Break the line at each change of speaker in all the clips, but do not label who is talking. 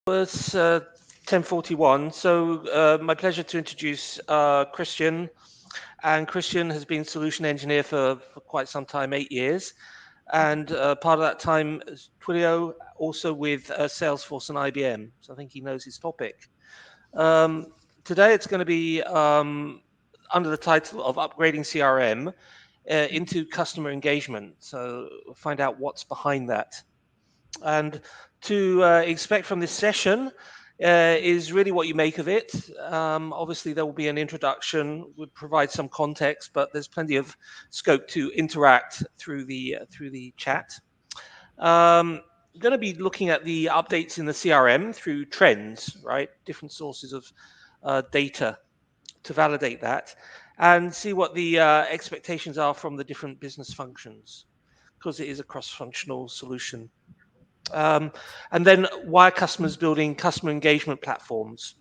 It's 10:41, so my pleasure to introduce Kristian. And Kristian has been solution engineer for quite some time, 8 years. And part of that time, Twilio, also with Salesforce and IBM. So I think he knows his topic. Today it's going to be under the title of Upgrading CRM into Customer Engagement. So we'll find out what's behind that. And to expect from this session is really what you make of it. Obviously, there will be an introduction, would provide some context, but there's plenty of scope to interact through the chat. I'm going to be looking at the updates in the CRM through trends, right? Different sources of data to validate that, and see what the expectations are from the different business functions, because it is a cross-functional solution. And then why are customers building customer engagement platforms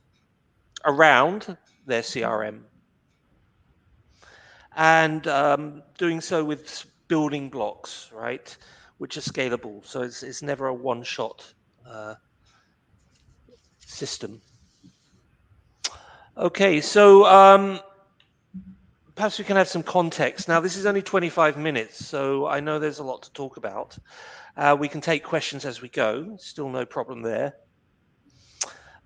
around their CRM? And doing so with building blocks, right, which are scalable. So it's never a one-shot system. Okay, so perhaps we can have some context. Now, this is only 25 minutes, so I know there's a lot to talk about. We can take questions as we go. Still no problem there.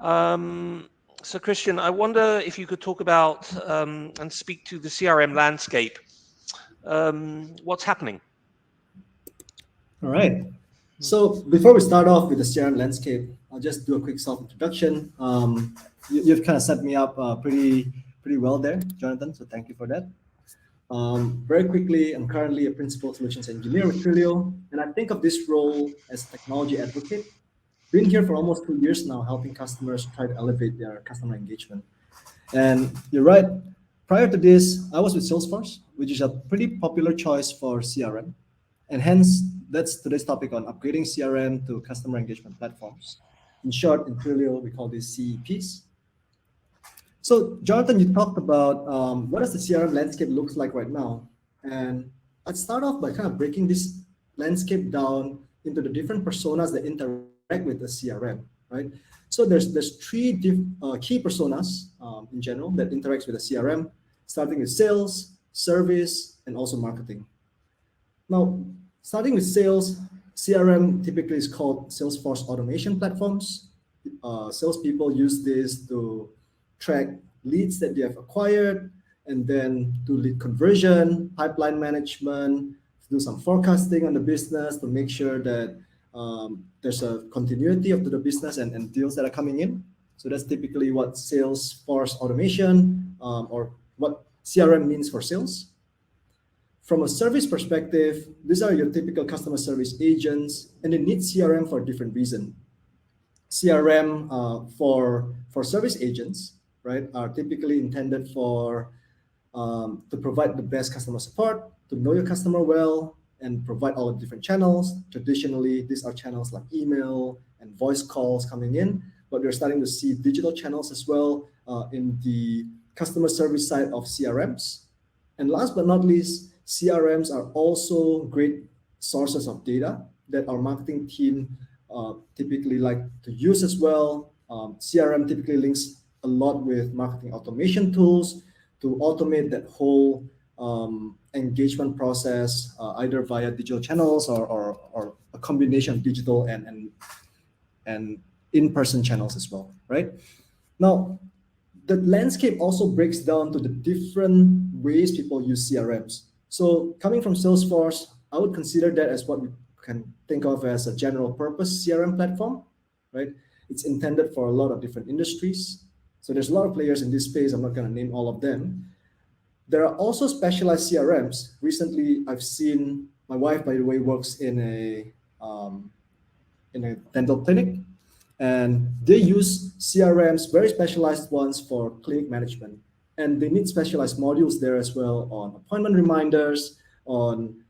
So, Kristian, I wonder if you could talk about and speak to the CRM landscape. What's happening?
All right. So before we start off with the CRM landscape, I'll just do a quick self-introduction. You've kind of set me up pretty well there, Jonathan, so thank you for that. Very quickly, I'm currently a principal solutions engineer with Twilio, and I think of this role as a technology advocate. Been here for almost 2 years now, helping customers try to elevate their customer engagement. And you're right, prior to this, I was with Salesforce, which is a pretty popular choice for CRM. And hence, that's today's topic on upgrading CRM to customer engagement platforms. In short, in Twilio, we call these CEPs. So, Jonathan, you talked about what does the CRM landscape looks like right now. And I'd start off by kind of breaking this landscape down into the different personas that interact with the CRM, right? So there's three key personas in general that interacts with the CRM, starting with sales, service, and also marketing. Now, starting with sales, CRM typically is called Salesforce automation platforms. Salespeople use this to track leads that they have acquired, and then do lead conversion, pipeline management, do some forecasting on the business to make sure that there's a continuity of the business and deals that are coming in. So that's typically what Salesforce automation or what CRM means for sales. From a service perspective, these are your typical customer service agents, and they need CRM for a different reason. CRM for service agents, right, are typically intended for to provide the best customer support, to know your customer well, and provide all the different channels. Traditionally, these are channels like email and voice calls coming in, but we're starting to see digital channels as well in the customer service side of CRMs. And last but not least, CRMs are also great sources of data that our marketing team typically like to use as well. CRM typically links a lot with marketing automation tools to automate that whole engagement process, either via digital channels or a combination of digital and in-person channels as well, right? Now, the landscape also breaks down to the different ways people use CRMs. So coming from Salesforce, I would consider that as what we can think of as a general purpose CRM platform, right? It's intended for a lot of different industries. So there's a lot of players in this space. I'm not going to name all of them. There are also specialized CRMs. Recently, I've seen, my wife, by the way, works in a dental clinic, and they use CRMs, very specialized ones for clinic management. And they need specialized modules there as well on appointment reminders, on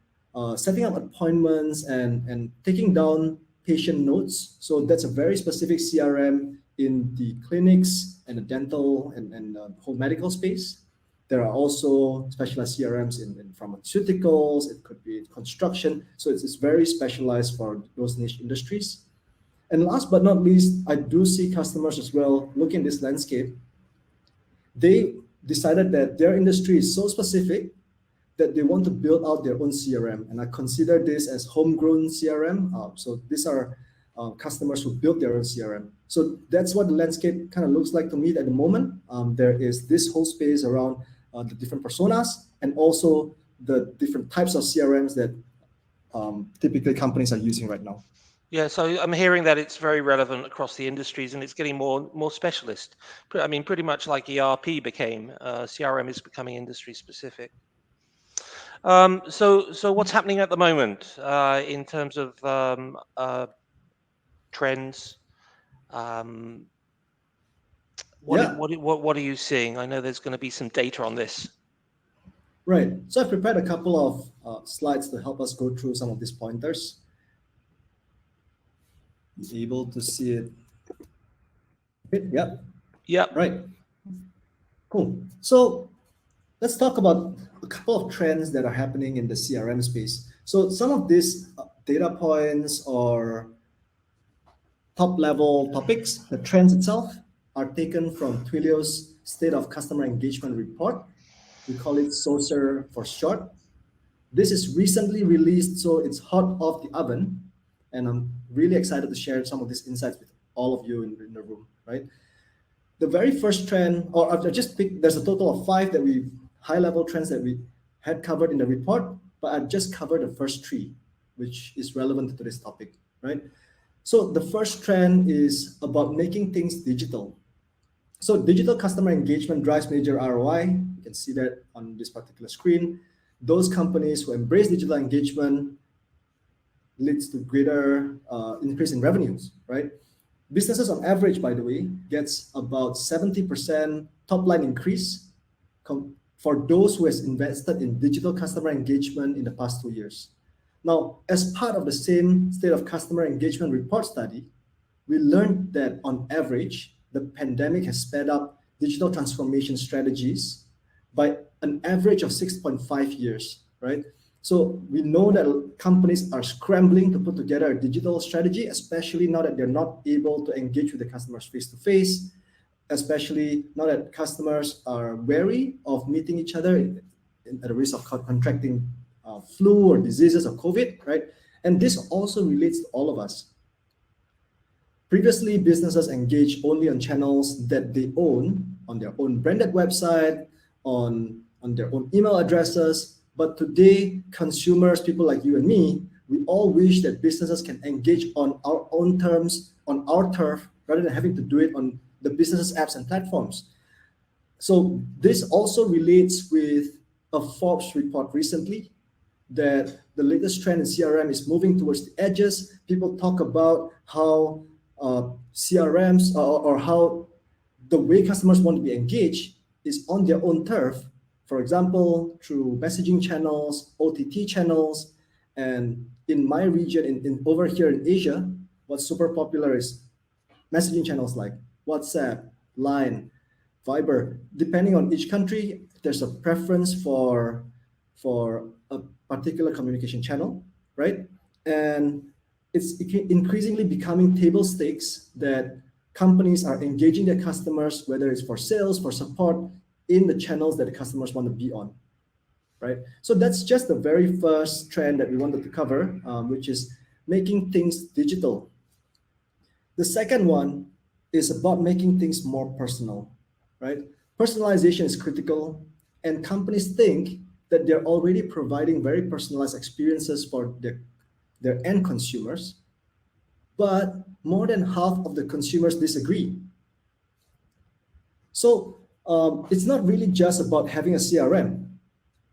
setting up appointments and taking down patient notes. So that's a very specific CRM in the clinics and the dental and the whole medical space. There are also specialized CRMs in pharmaceuticals. It could be construction. So it's very specialized for those niche industries. And last but not least, I do see customers as well looking at this landscape. They decided that their industry is so specific that they want to build out their own CRM. And I consider this as homegrown CRM. So these are customers who built their own CRM. So that's what the landscape kind of looks like to me at the moment. There is this whole space around the different personas and also the different types of CRMs that typically companies are using right now.
Yeah, so I'm hearing that it's very relevant across the industries and it's getting more specialist. I mean, pretty much like ERP became, CRM is becoming industry specific. So what's happening at the moment in terms of trends? What are you seeing? I know there's going to be some data on this.
Right. So I've prepared a couple of slides to help us go through some of these pointers. You able to see it? Yep.
Yep.
Right. Cool. So let's talk about a couple of trends that are happening in the CRM space. So some of these data points or top level topics, the trends itself, are taken from Twilio's State of Customer Engagement Report. We call it SOCR for short. This is recently released, so it's hot off the oven. And I'm really excited to share some of these insights with all of you in the room, right? The very first trend, or I've just picked, there's a total of 5 that we high-level trends that we had covered in the report, but I've just covered the first 3, which is relevant to this topic, right? So the first trend is about making things digital. So digital customer engagement drives major ROI. You can see that on this particular screen. Those companies who embrace digital engagement leads to greater increase in revenues, right? Businesses on average, by the way, gets about 70% top line increase for those who has invested in digital customer engagement in the past 2 years. Now, as part of the same State of Customer Engagement Report study, we learned that on average, the pandemic has sped up digital transformation strategies by an average of 6.5 years, right? So we know that companies are scrambling to put together a digital strategy, especially now that they're not able to engage with the customers face-to-face, especially now that customers are wary of meeting each other at the risk of contracting flu or diseases of COVID, right? And this also relates to all of us. Previously, businesses engaged only on channels that they own, on their own branded website, on their own email addresses. But today, consumers, people like you and me, we all wish that businesses can engage on our own terms, on our turf, rather than having to do it on the business apps and platforms. So this also relates with a Forbes report recently that the latest trend in CRM is moving towards the edges. People talk about how CRMs or how the way customers want to be engaged is on their own turf. For example, through messaging channels, OTT channels, and in my region, in over here in Asia, what's super popular is messaging channels like WhatsApp, Line, Viber. Depending on each country, there's a preference for a particular communication channel, right? And it's increasingly becoming table stakes that companies are engaging their customers, whether it's for sales, for support, in the channels that the customers want to be on, right? So that's just the very first trend that we wanted to cover, which is making things digital. The second one is about making things more personal, right? Personalization is critical, and companies think that they're already providing very personalized experiences for their end consumers, but more than half of the consumers disagree. So it's not really just about having a CRM.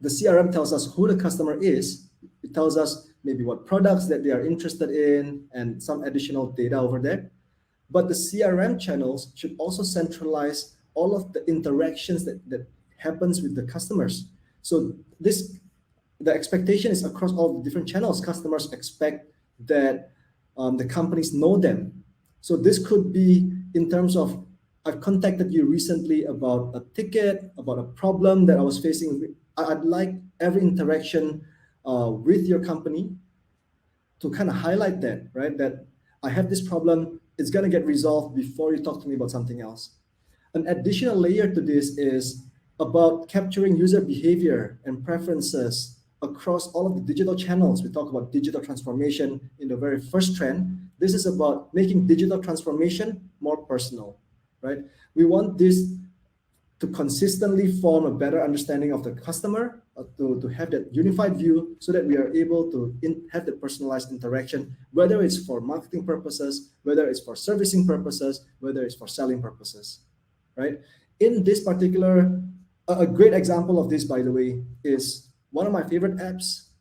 The CRM tells us who the customer is. It tells us maybe what products that they are interested in and some additional data over there. But the CRM channels should also centralize all of the interactions that happens with the customers. So the expectation is across all the different channels. Customers expect that the companies know them. So this could be in terms of, I've contacted you recently about a ticket, about a problem that I was facing. I'd like every interaction with your company to kind of highlight that, right? That I have this problem. It's going to get resolved before you talk to me about something else. An additional layer to this is about capturing user behavior and preferences across all of the digital channels. We talk about digital transformation in the very first trend. This is about making digital transformation more personal, right? We want this to consistently form a better understanding of the customer, to have that unified view so that we are able to have the personalized interaction, whether it's for marketing purposes, whether it's for servicing purposes, whether it's for selling purposes, right? In this particular, a great example of this, by the way, is one of my favorite apps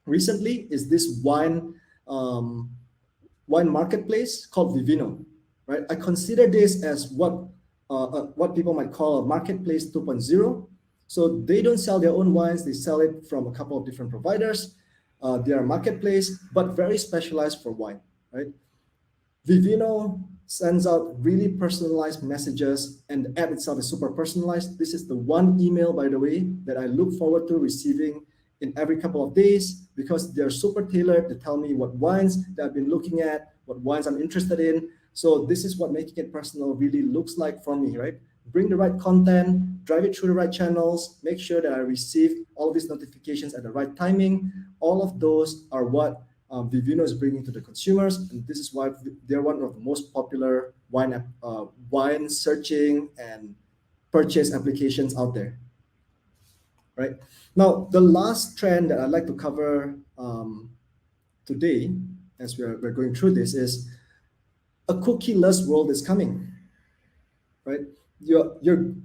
recently is this wine marketplace called Vivino, right? I consider this as what people might call a marketplace 2.0. So they don't sell their own wines; they sell it from a couple of different providers. They are a marketplace, but very specialized for wine, right? Vivino sends out really personalized messages, and the app itself is super personalized. This is the one email, by the way, that I look forward to receiving in every couple of days because they're super tailored to tell me what wines that I've been looking at, what wines I'm interested in. So this is what making it personal really looks like for me, right? Bring the right content, drive it through the right channels, make sure that I receive all of these notifications at the right timing. All of those are what Vivino is bringing to the consumers, and this is why they're one of the most popular wine searching and purchase applications out there. Right now, the last trend that I'd like to cover today, as we're going through this, is a cookie-less world is coming. Right,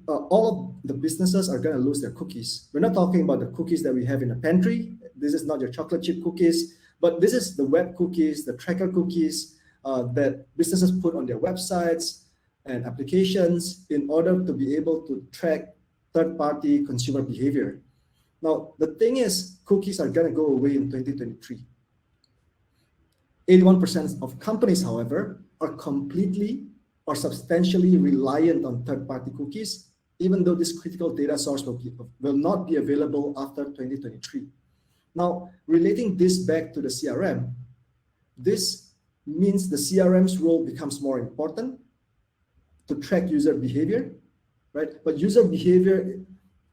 all of the businesses are going to lose their cookies. We're not talking about the cookies that we have in the pantry. This is not your chocolate chip cookies. But this is the web cookies, the tracker cookies that businesses put on their websites and applications in order to be able to track third-party consumer behavior. Now, the thing is, cookies are going to go away in 2023. 81% of companies, however, are completely or substantially reliant on third-party cookies, even though this critical data source will not be available after 2023. Now, relating this back to the CRM, this means the CRM's role becomes more important to track user behavior, right? But user behavior,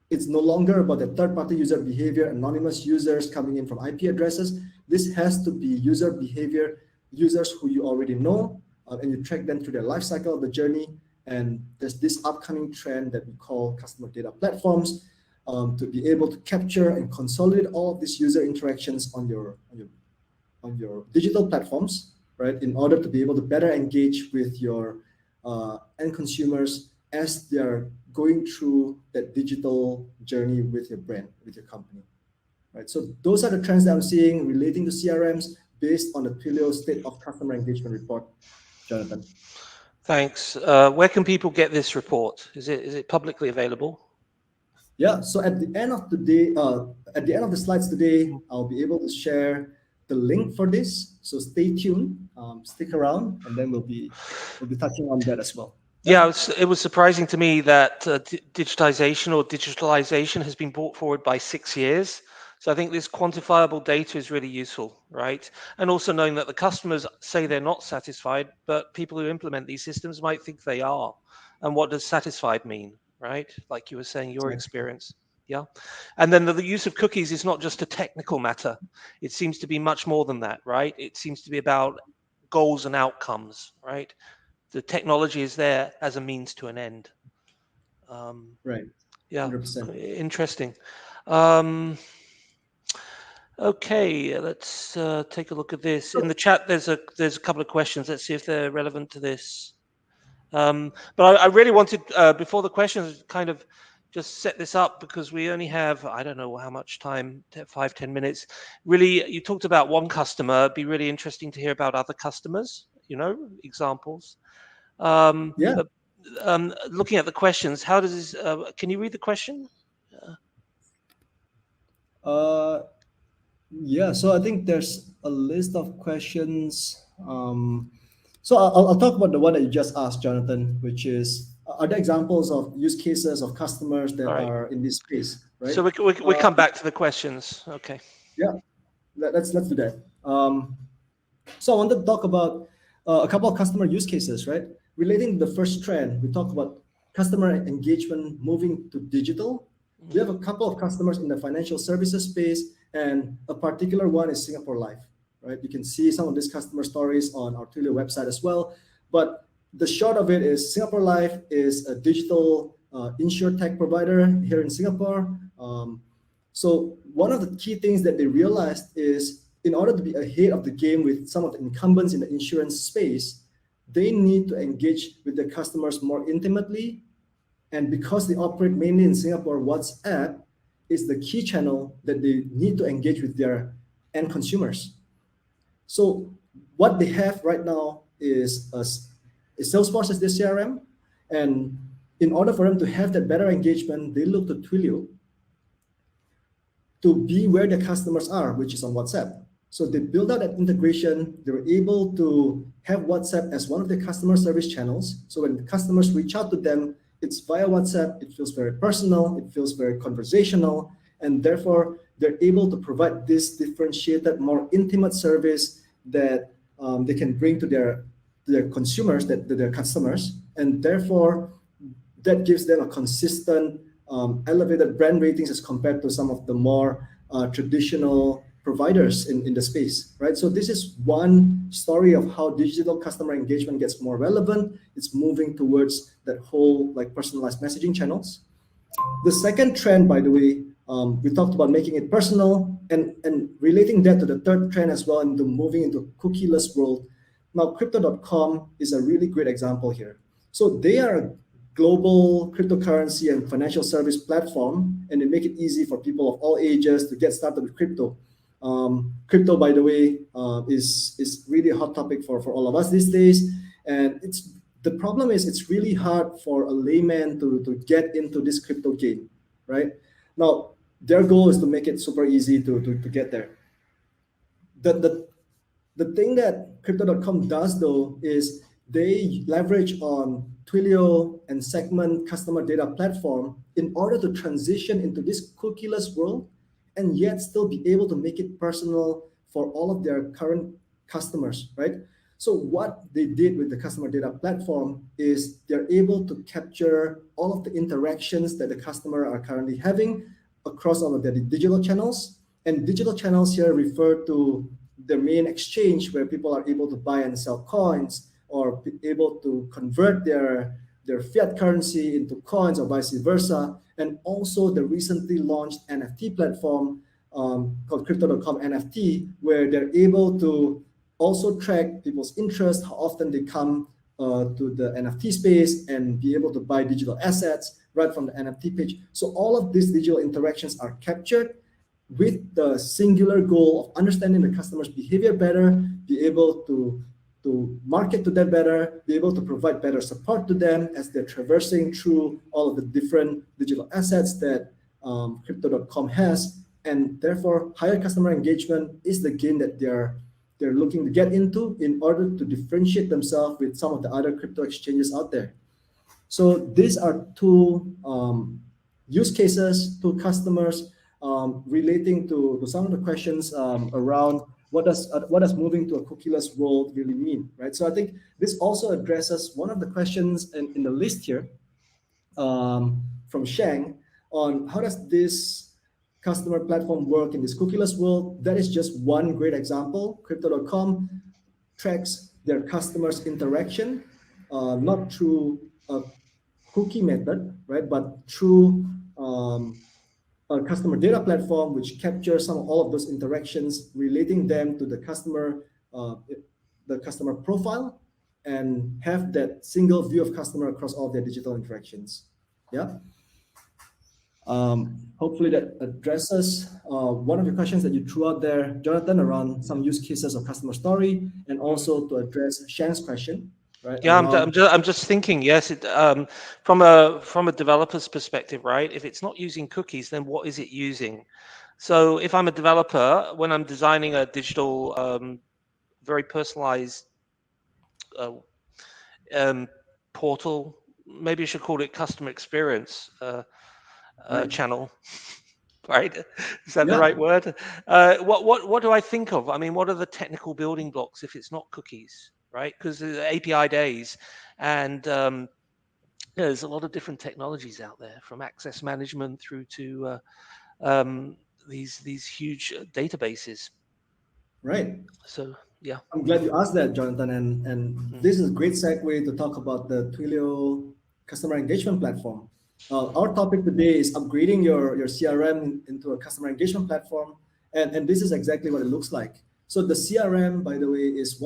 it's no longer about the third-party user behavior, anonymous users coming in from IP addresses. This has to be user behavior, users who you already know, and you track them through their life cycle of the journey. And there's this upcoming trend that we call customer data platforms, to be able to capture and consolidate all of these user interactions on your digital platforms, right? In order to be able to better engage with your end consumers as they are going through that digital journey with your brand, with your company, right? So those are the trends that I'm seeing relating to CRMs based on the Twilio State of Customer Engagement report, Jonathan.
Thanks. Where can people get this report? Is it publicly available?
Yeah, so at the end of the day, at the end of the slides today, I'll be able to share the link for this. So stay tuned, stick around, and then we'll be touching on that as well.
Yeah, it was surprising to me that digitalization has been brought forward by 6 years. So I think this quantifiable data is really useful, right? And also knowing that the customers say they're not satisfied, but people who implement these systems might think they are. And what does satisfied mean, right? Like you were saying, your experience. Yeah. And then the use of cookies is not just a technical matter. It seems to be much more than that, right? It seems to be about goals and outcomes, right? The technology is there as a means to an end.
Right.
Yeah.
100%.
Interesting. Okay, let's take a look at this. In the chat, there's a couple of questions. Let's see if they're relevant to this. But I really wanted, before the questions, kind of just set this up because we only have, I don't know how much time, 5-10 minutes. Really, you talked about one customer. It'd be really interesting to hear about other customers, examples.
Yeah.
Looking at the questions, how does this, can you read the question?
Yeah, so I think there's a list of questions. So I'll talk about the one that you just asked, Jonathan, which is, are there examples of use cases of customers that are in this space, right?
So we come back to the questions. Okay.
Yeah, let's do that. So I wanted to talk about a couple of customer use cases, right? Relating to the first trend, we talk about customer engagement moving to digital. We have a couple of customers in the financial services space, and a particular one is Singapore Life, right? You can see some of these customer stories on our Twilio website as well. But the short of it is Singapore Life is a digital insurtech provider here in Singapore. So one of the key things that they realized is in order to be ahead of the game with some of the incumbents in the insurance space, they need to engage with their customers more intimately. And because they operate mainly in Singapore, WhatsApp is the key channel that they need to engage with their end consumers. So what they have right now is Salesforce as their CRM. And in order for them to have that better engagement, they look to Twilio to be where their customers are, which is on WhatsApp. So they build out that integration. They were able to have WhatsApp as one of their customer service channels. So when the customers reach out to them, it's via WhatsApp. It feels very personal. It feels very conversational. And therefore, they're able to provide this differentiated, more intimate service that they can bring to their consumers, to their customers. And therefore, that gives them a consistent, elevated brand ratings as compared to some of the more traditional providers in the space, right? So this is one story of how digital customer engagement gets more relevant. It's moving towards that whole like personalized messaging channels. The second trend, by the way, we talked about making it personal and relating that to the third trend as well, into moving into a cookieless world. Now, Crypto.com is a really great example here. So they are a global cryptocurrency and financial service platform, and they make it easy for people of all ages to get started with crypto. Crypto, by the way, is really a hot topic for all of us these days. And the problem is it's really hard for a layman to get into this crypto game, right? Now, their goal is to make it super easy to get there. The thing that Crypto.com does, though, is they leverage on Twilio and Segment customer data platform in order to transition into this cookieless world and yet still be able to make it personal for all of their current customers, right? So what they did with the customer data platform is they're able to capture all of the interactions that the customer are currently having across all of their digital channels. And digital channels here refer to the main exchange where people are able to buy and sell coins or be able to convert their fiat currency into coins or vice versa. And also the recently launched NFT platform called Crypto.com NFT, where they're able to also track people's interest, how often they come to the NFT space and be able to buy digital assets right from the NFT page. So all of these digital interactions are captured with the singular goal of understanding the customer's behavior better, be able to market to them better, be able to provide better support to them as they're traversing through all of the different digital assets that Crypto.com has. And therefore, higher customer engagement is the game that they're looking to get into in order to differentiate themselves with some of the other crypto exchanges out there. So these are two use cases, two customers relating to some of the questions around what does moving to a cookieless world really mean, right? So I think this also addresses one of the questions in the list here from Shang on how does this customer platform work in this cookieless world. That is just one great example. Crypto.com tracks their customers' interaction, not through a cookie method, right, but through a customer data platform which captures all of those interactions, relating them to the customer profile, and have that single view of customer across all their digital interactions. Yeah. Hopefully that addresses one of the questions that you threw out there, Jonathan, around some use cases of customer story, and also to address Shang's question, right?
Yeah, I'm just thinking. Yes, from a developer's perspective, right? If it's not using cookies, then what is it using? So if I'm a developer, when I'm designing a digital, very personalized portal, maybe I should call it customer experience
Right.
channel, right? Is that
Yeah.
the right word? What do I think of? I mean, what are the technical building blocks if it's not cookies, right? Because API days, and there's a lot of different technologies out there, from access management through to these huge databases.
Right.
So yeah.
I'm glad you asked that, Jonathan. And
Mm.
this is a great segue to talk about the Twilio customer engagement platform. Our topic today is upgrading your CRM into a customer engagement platform. And this is exactly what it looks like. So the CRM, by the way, is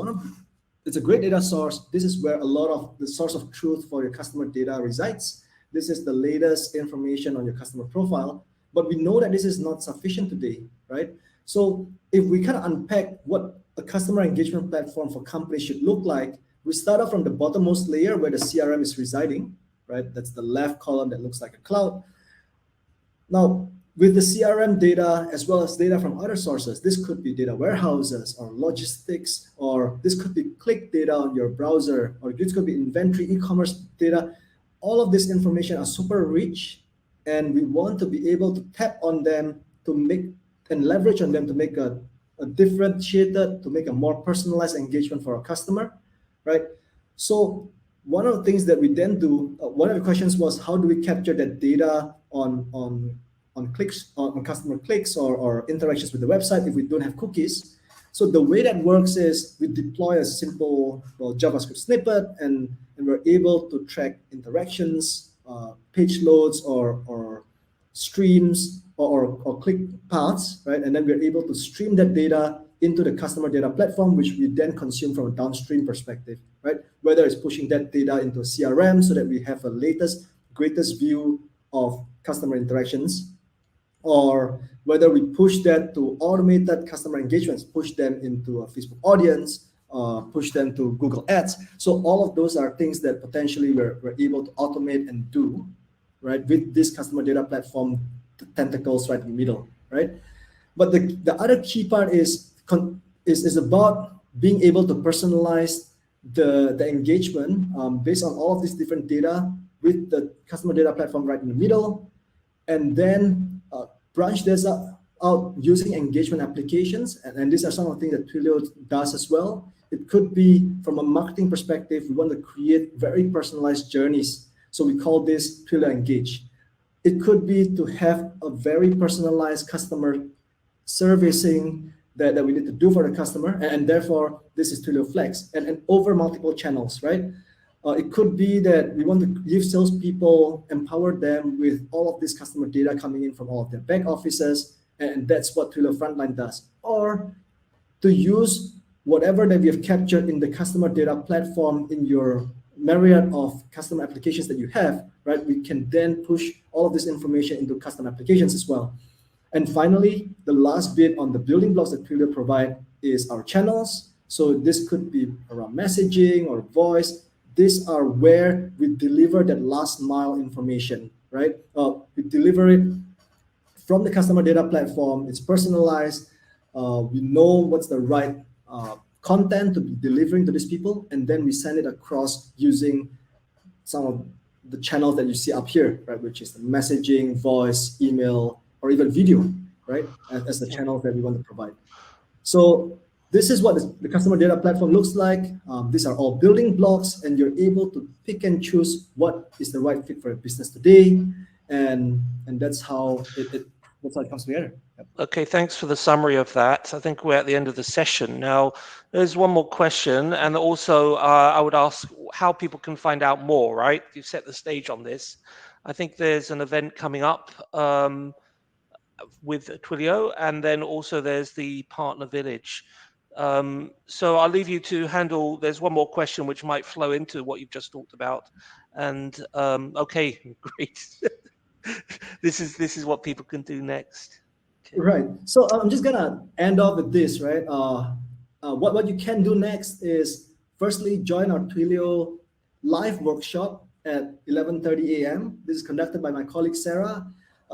it's a great data source. This is where a lot of the source of truth for your customer data resides. This is the latest information on your customer profile. But we know that this is not sufficient today, right? So if we kind of unpack what a customer engagement platform for companies should look like, we start off from the bottommost layer where the CRM is residing, right? That's the left column that looks like a cloud. Now, with the CRM data as well as data from other sources, this could be data warehouses or logistics, or this could be click data on your browser, or this could be inventory, e-commerce data. All of this information are super rich, and we want to be able to tap on them to make and leverage on them to make a differentiated, to make a more personalized engagement for our customer, right? So one of the things that we then do, one of the questions was, how do we capture that data on clicks, on customer clicks or interactions with the website if we don't have cookies? So the way that works is we deploy a simple JavaScript snippet, and we're able to track interactions, page loads, or streams, or click paths, right? And then we're able to stream that data into the customer data platform, which we then consume from a downstream perspective, right? Whether it's pushing that data into a CRM so that we have a greatest view of customer interactions, or whether we push that to automated customer engagements, push them into a Facebook audience, push them to Google Ads. So all of those are things that potentially we're able to automate and do, right, with this customer data platform, the tentacles right in the middle, right? But the other key part is about being able to personalize the engagement based on all of these different data with the customer data platform right in the middle, and then branch this out using engagement applications. And these are some of the things that Twilio does as well. It could be from a marketing perspective, we want to create very personalized journeys. So we call this Twilio Engage. It could be to have a very personalized customer servicing that we need to do for the customer, and therefore this is Twilio Flex, and over multiple channels, right? It could be that we want to give salespeople, empower them with all of this customer data coming in from all of their back offices, and that's what Twilio Frontline does. Or to use whatever that we have captured in the customer data platform in your myriad of custom applications that you have, right? We can then push all of this information into custom applications as well. And finally, the last bit on the building blocks that Twilio provide is our channels. So this could be around messaging or voice. These are where we deliver that last mile information, right? We deliver it from the customer data platform. It's personalized. We know what's the right content to be delivering to these people, and then we send it across using some of the channels that you see up here, right? Which is the messaging, voice, email, or even video, right? As the channels that we want to provide. So this is what the customer data platform looks like. These are all building blocks, and you're able to pick and choose what is the right fit for your business today, and that's how it comes together. Yep.
Okay, thanks for the summary of that. I think we're at the end of the session now. There's one more question, and also I would ask how people can find out more. Right, you've set the stage on this. I think there's an event coming up with Twilio, and then also there's the partner village. So I'll leave you to handle. There's one more question which might flow into what you've just talked about. And okay, great. This is what people can do next. Okay.
Right. So I'm just gonna end off with this, right? What you can do next is firstly join our Twilio live workshop at 11:30 a.m. This is conducted by my colleague Sarah.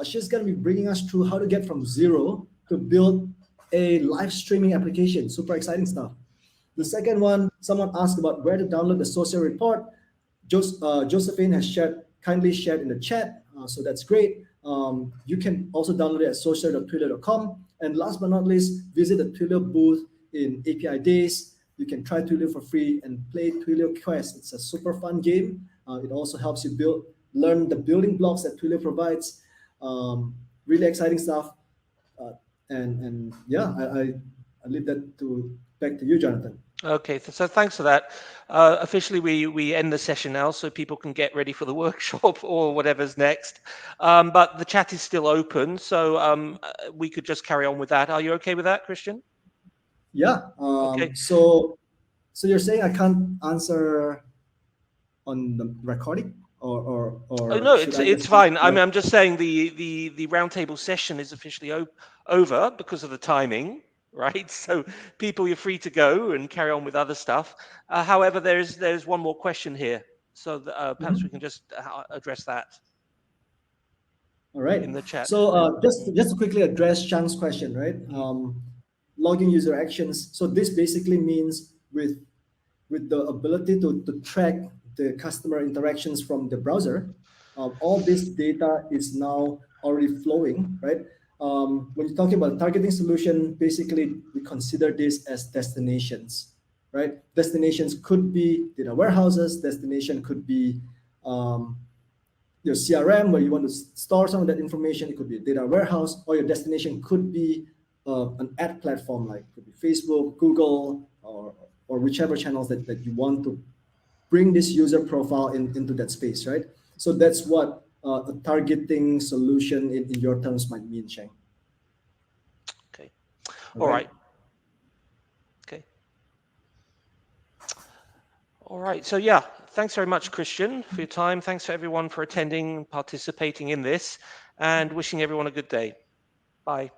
She's gonna be bringing us through how to get from zero to build a live streaming application. Super exciting stuff. The second one, someone asked about where to download the social report. Josephine has kindly shared in the chat, so that's great. You can also download it at social.twilio.com. And last but not least, visit the Twilio booth in API Days. You can try Twilio for free and play Twilio Quest. It's a super fun game. It also helps you learn the building blocks that Twilio provides. Really exciting stuff. And yeah, I leave that back to you, Jonathan.
Okay, so thanks for that. Officially, we end the session now, so people can get ready for the workshop or whatever's next. But the chat is still open, so we could just carry on with that. Are you okay with that, Kristian?
Yeah.
Okay.
So you're saying I can't answer on the recording, or
Oh, no, it's fine. I mean, I'm just saying the roundtable session is officially over because of the timing, right? So people, you're free to go and carry on with other stuff. However, there's one more question here, so perhaps we can just address that.
All right.
In the chat.
So just to quickly address Chang's question, right? Logging user actions. So this basically means with the ability to track the customer interactions from the browser, all this data is now already flowing, right? When you're talking about targeting solution, basically we consider this as destinations, right? Destinations could be data warehouses. Destination could be your CRM, where you want to store some of that information. It could be a data warehouse, or your destination could be an ad platform, like could be Facebook, Google, or whichever channels that you want to bring this user profile into that space, right? So that's what a targeting solution in your terms might mean, Chang.
Okay. All right. Okay. All right. So yeah, thanks very much, Kristian, for your time. Thanks for everyone for attending and participating in this, and wishing everyone a good day. Bye.